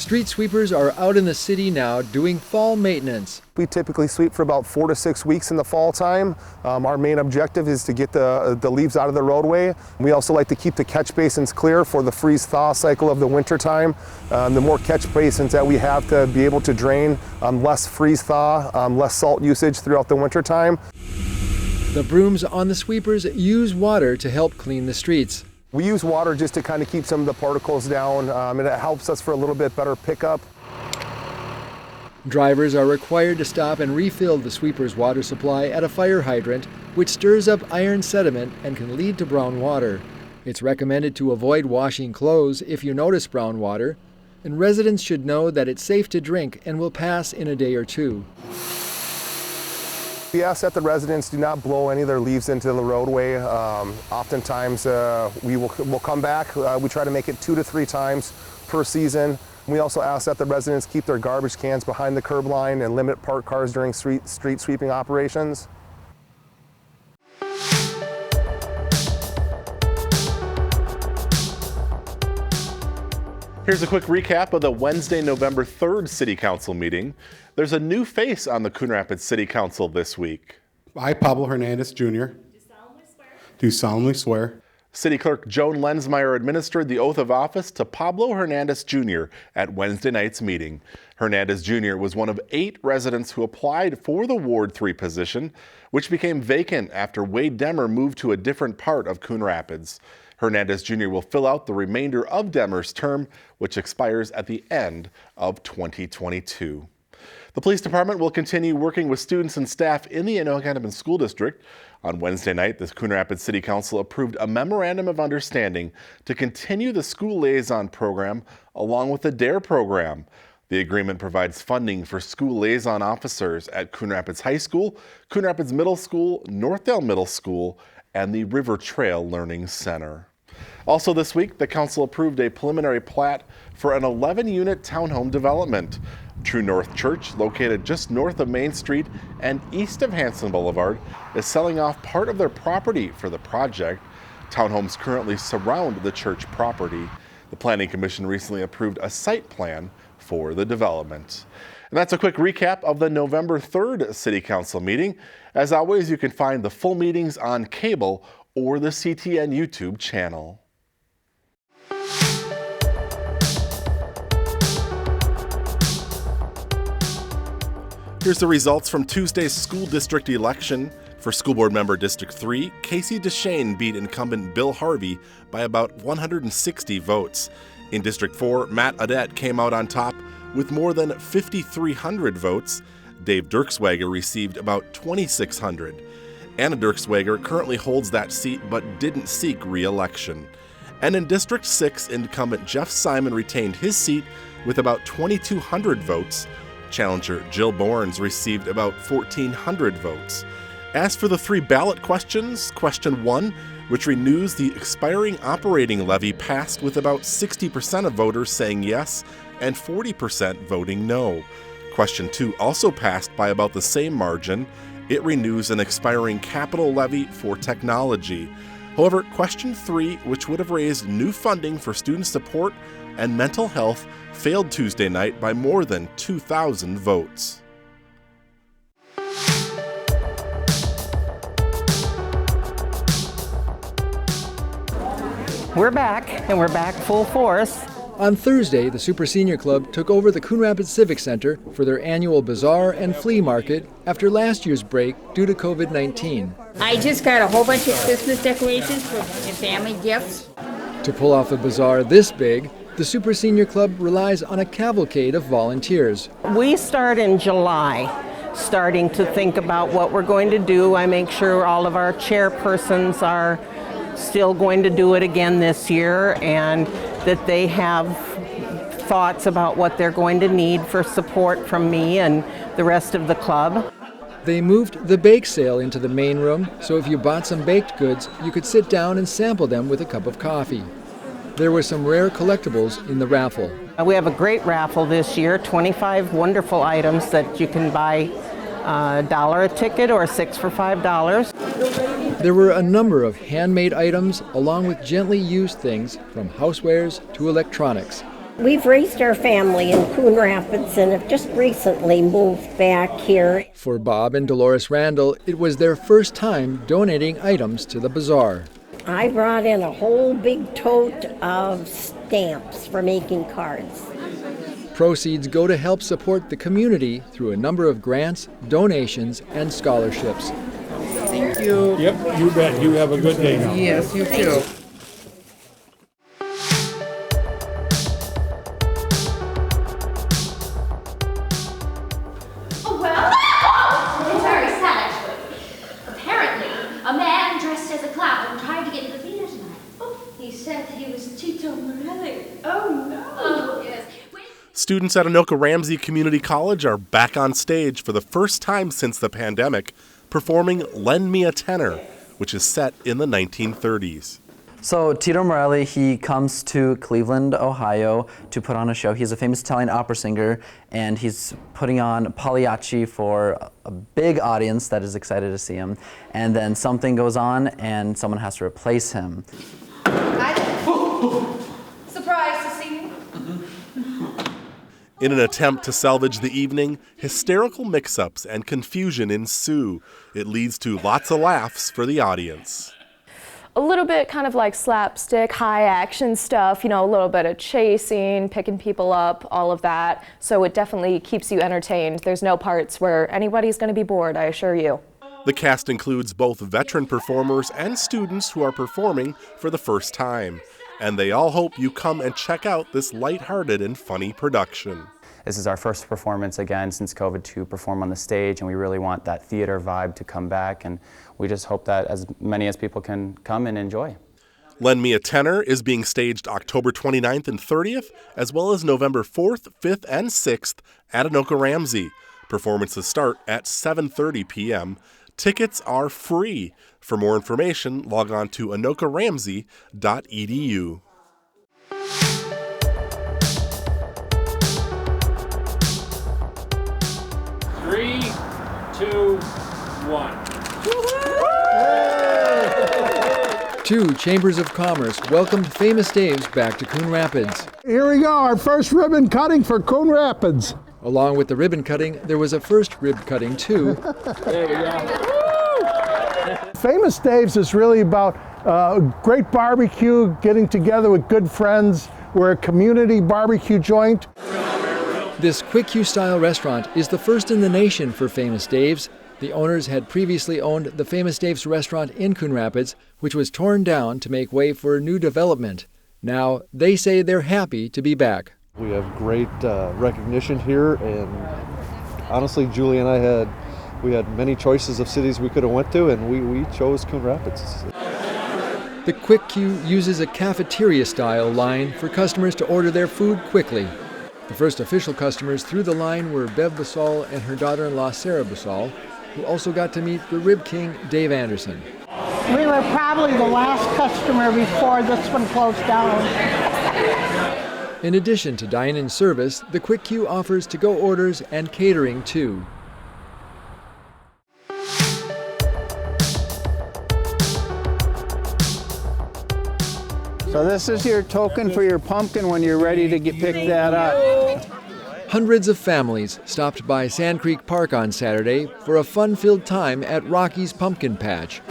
Street sweepers are out in the city now doing fall maintenance. We typically sweep for about 4 to 6 weeks in the fall time. Our main objective is to get the leaves out of the roadway. We also like to keep the catch basins clear for the freeze-thaw cycle of the winter time. The more catch basins that we have to be able to drain, less freeze-thaw, less salt usage throughout the winter time. The brooms on the sweepers use water to help clean the streets. We use water just to kind of keep some of the particles down, and it helps us for a little bit better pickup. Drivers are required to stop and refill the sweeper's water supply at a fire hydrant, which stirs up iron sediment and can lead to brown water. It's recommended to avoid washing clothes if you notice brown water, and residents should know that it's safe to drink and will pass in a day or two. We ask that the residents do not blow any of their leaves into the roadway. Oftentimes we'll come back. We try to make it 2 to 3 times per season. We also ask that the residents keep their garbage cans behind the curb line and limit parked cars during street sweeping operations. Here's a quick recap of the Wednesday, November 3rd City Council meeting. There's a new face on the Coon Rapids City Council this week. I, Pablo Hernandez, Jr. Do solemnly swear. Do solemnly swear. City Clerk Joan Lensmeyer administered the oath of office to Pablo Hernandez Jr. at Wednesday night's meeting. Hernandez Jr. was one of 8 residents who applied for the Ward 3 position, which became vacant after Wade Demmer moved to a different part of Coon Rapids. Hernandez Jr. will fill out the remainder of Demmer's term, which expires at the end of 2022. The police department will continue working with students and staff in the Anoka School District. On Wednesday night, the Coon Rapids City Council approved a memorandum of understanding to continue the school liaison program along with the DARE program. The agreement provides funding for school liaison officers at Coon Rapids High School, Coon Rapids Middle School, Northdale Middle School, and the River Trail Learning Center. Also this week, the council approved a preliminary plat for an 11-unit townhome development. True North Church, located just north of Main Street and east of Hanson Boulevard, is selling off part of their property for the project. Townhomes currently surround the church property. The Planning Commission recently approved a site plan for the development. And that's a quick recap of the November 3rd City Council meeting. As always, you can find the full meetings on cable or the CTN YouTube channel. Here's the results from Tuesday's school district election. For School Board Member District 3, Casey DeShane beat incumbent Bill Harvey by about 160 votes. In District 4, Matt Adet came out on top with more than 5,300 votes. Dave Dirkswager received about 2,600. Anna Dirkswager currently holds that seat but didn't seek re-election. And in District 6, incumbent Jeff Simon retained his seat with about 2,200 votes. Challenger Jill Bournes received about 1,400 votes. As for the 3 ballot questions, question 1, which renews the expiring operating levy, passed with about 60% of voters saying yes and 40% voting no. Question 2 also passed by about the same margin. It renews an expiring capital levy for technology. However, question 3, which would have raised new funding for student support and mental health, failed Tuesday night by more than 2,000 votes. We're back, and we're back full force. On Thursday, the Super Senior Club took over the Coon Rapids Civic Center for their annual bazaar and flea market after last year's break due to COVID-19. I just got a whole bunch of Christmas decorations for family gifts. To pull off a bazaar this big, the Super Senior Club relies on a cavalcade of volunteers. We start in July, starting to think about what we're going to do. I make sure all of our chairpersons are still going to do it again this year, and that they have thoughts about what they're going to need for support from me and the rest of the club. They moved the bake sale into the main room, so if you bought some baked goods, you could sit down and sample them with a cup of coffee. There were some rare collectibles in the raffle. We have a great raffle this year, 25 wonderful items that you can buy $1 a ticket or 6 for $5. There were a number of handmade items along with gently used things from housewares to electronics. We've raised our family in Coon Rapids and have just recently moved back here. For Bob and Dolores Randall, it was their first time donating items to the bazaar. I brought in a whole big tote of stamps for making cards. Proceeds go to help support the community through a number of grants, donations, and scholarships. Thank you. Yep, you bet. You have a good day now. Yes, you too. Oh, well, it's very sad, actually. Apparently, a man dressed as a clown tried to get into the theater tonight. Oh, he said he was Tito Morelli. Oh, no. Oh, yes. Students at Anoka Ramsey Community College are back on stage for the first time since the pandemic, performing Lend Me a Tenor, which is set in the 1930s. So Tito Morelli, he comes to Cleveland, Ohio to put on a show. He's a famous Italian opera singer, and he's putting on Pagliacci for a big audience that is excited to see him. And then something goes on, and someone has to replace him. Hi there. Surprised to see you. In an attempt to salvage the evening, hysterical mix-ups and confusion ensue. It leads to lots of laughs for the audience. A little bit kind of like slapstick, high action stuff, you know, a little bit of chasing, picking people up, all of that. So it definitely keeps you entertained. There's no parts where anybody's going to be bored, I assure you. The cast includes both veteran performers and students who are performing for the first time. And they all hope you come and check out this lighthearted and funny production. This is our first performance again since COVID to perform on the stage, and we really want that theater vibe to come back, and we just hope that as many as people can come and enjoy. Lend Me a Tenor is being staged October 29th and 30th, as well as November 4th, 5th, and 6th at Anoka Ramsey. Performances start at 7:30 p.m. Tickets are free. For more information, log on to anokaramsey.edu. 3, 2, 1. Two chambers of commerce welcomed Famous Dave's back to Coon Rapids. Here we go, our first ribbon cutting for Coon Rapids. Along with the ribbon cutting, there was a first rib cutting too. There we go. Famous Dave's is really about great barbecue, getting together with good friends. We're a community barbecue joint. This Quick Q-style restaurant is the first in the nation for Famous Dave's. The owners had previously owned the Famous Dave's restaurant in Coon Rapids, which was torn down to make way for new development. Now, they say they're happy to be back. We have great recognition here, and honestly, Julie and I we had many choices of cities we could have went to, and we chose Coon Rapids. The Quick Q uses a cafeteria-style line for customers to order their food quickly. The first official customers through the line were Bev Basal and her daughter-in-law Sarah Basal, who also got to meet the Rib King, Dave Anderson. We were probably the last customer before this one closed down. In addition to dine-in service, the Quick Q offers to-go orders and catering too. So this is your token for your pumpkin when you're ready to pick that up. Hundreds of families stopped by Sand Creek Park on Saturday for a fun-filled time at Rocky's Pumpkin Patch.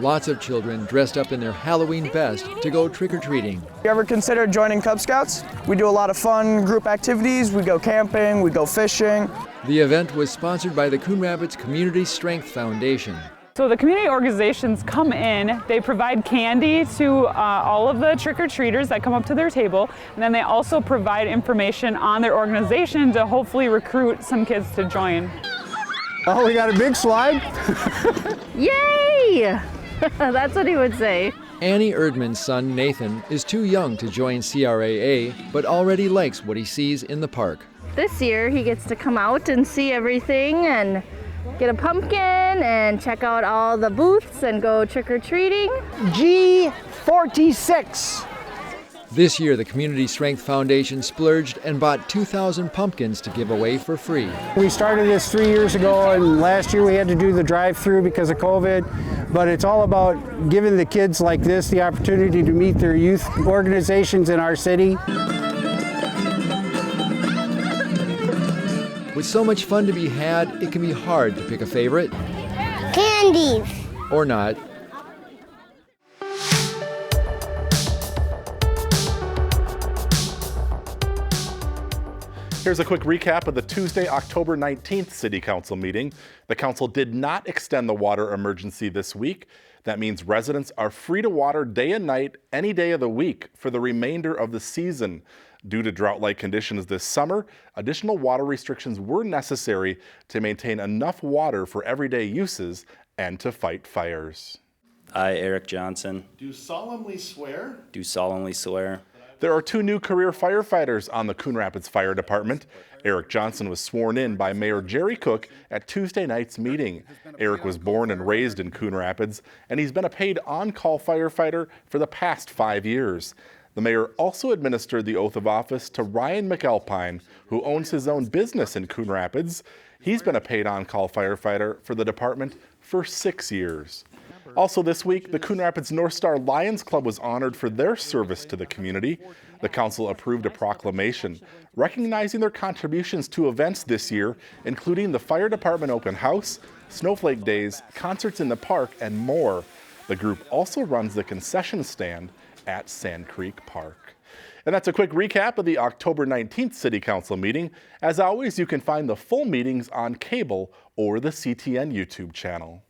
Lots of children dressed up in their Halloween best to go trick-or-treating. You ever considered joining Cub Scouts? We do a lot of fun group activities. We go camping, we go fishing. The event was sponsored by the Coon Rapids Community Strength Foundation. So the community organizations come in, they provide candy to all of the trick-or-treaters that come up to their table, and then they also provide information on their organization to hopefully recruit some kids to join. Oh, we got a big slide? Yay! That's what he would say. Annie Erdman's son, Nathan, is too young to join CRAA, but already likes what he sees in the park. This year he gets to come out and see everything and get a pumpkin and check out all the booths and go trick-or-treating. G46. This year, the Community Strength Foundation splurged and bought 2,000 pumpkins to give away for free. We started this 3 years ago, and last year we had to do the drive-through because of COVID, but it's all about giving the kids like this the opportunity to meet their youth organizations in our city. With so much fun to be had, it can be hard to pick a favorite. Candies. Or not. Here's a quick recap of the Tuesday, October 19th City Council meeting. The council did not extend the water emergency this week. That means residents are free to water day and night, any day of the week for the remainder of the season. Due to drought-like conditions this summer, additional water restrictions were necessary to maintain enough water for everyday uses and to fight fires. I, Eric Johnson, do solemnly swear. Do solemnly swear. There are 2 new career firefighters on the Coon Rapids Fire Department. Eric Johnson was sworn in by Mayor Jerry Cook at Tuesday night's meeting. Eric was born and raised in Coon Rapids, and he's been a paid on-call firefighter for the past 5 years. The mayor also administered the oath of office to Ryan McAlpine, who owns his own business in Coon Rapids. He's been a paid on-call firefighter for the department for 6 years. Also this week, the Coon Rapids North Star Lions Club was honored for their service to the community. The council approved a proclamation recognizing their contributions to events this year, including the Fire Department Open House, Snowflake Days, concerts in the park, and more. The group also runs the concession stand at Sand Creek Park. And that's a quick recap of the October 19th City Council meeting. As always, you can find the full meetings on cable or the CTN YouTube channel.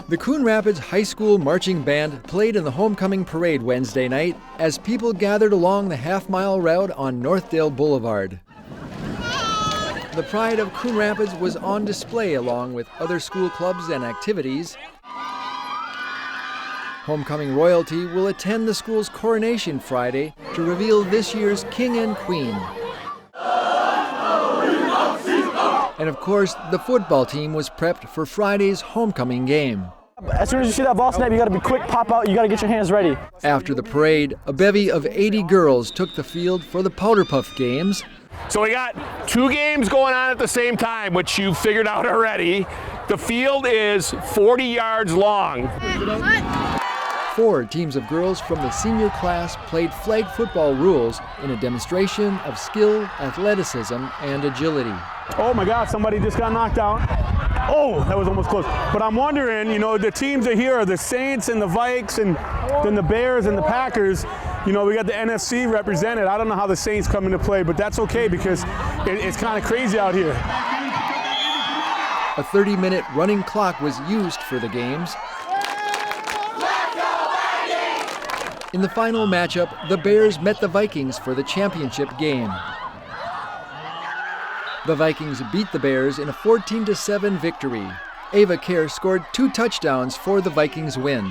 The Coon Rapids High School Marching Band played in the homecoming parade Wednesday night as people gathered along the half-mile route on Northdale Boulevard. The pride of Coon Rapids was on display along with other school clubs and activities. Homecoming royalty will attend the school's coronation Friday to reveal this year's king and queen. And of course, the football team was prepped for Friday's homecoming game. As soon as you see that ball snap, you got to be quick, pop out, you got to get your hands ready. After the parade, a bevy of 80 girls took the field for the Powder Puff Games. So we got 2 games going on at the same time, which you figured out already. The field is 40 yards long. 4 teams of girls from the senior class played flag football rules in a demonstration of skill, athleticism, and agility. Oh my God, somebody just got knocked out. Oh, that was almost close. But I'm wondering, you know, the teams that are here are the Saints and the Vikes and then the Bears and the Packers. You know, we got the NFC represented. I don't know how the Saints come into play, but that's okay because it's kind of crazy out here. A 30-minute running clock was used for the games. In the final matchup, the Bears met the Vikings for the championship game. The Vikings beat the Bears in a 14-7 victory. Ava Kerr scored 2 touchdowns for the Vikings win.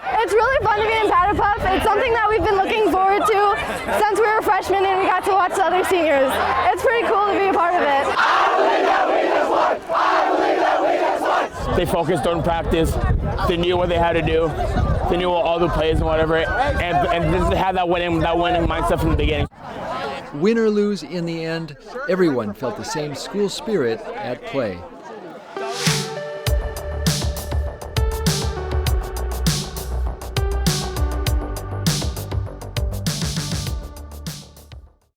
It's really fun to be in Powder Puff. It's something that we've been looking forward to since we were freshmen and we got to watch the other seniors. It's pretty cool to be a part of it. I believe that we just won! I believe that we just won! They focused on practice. They knew what they had to do. They knew all the plays and whatever, and just had that winning mindset from the beginning. Win or lose in the end, everyone felt the same school spirit at play.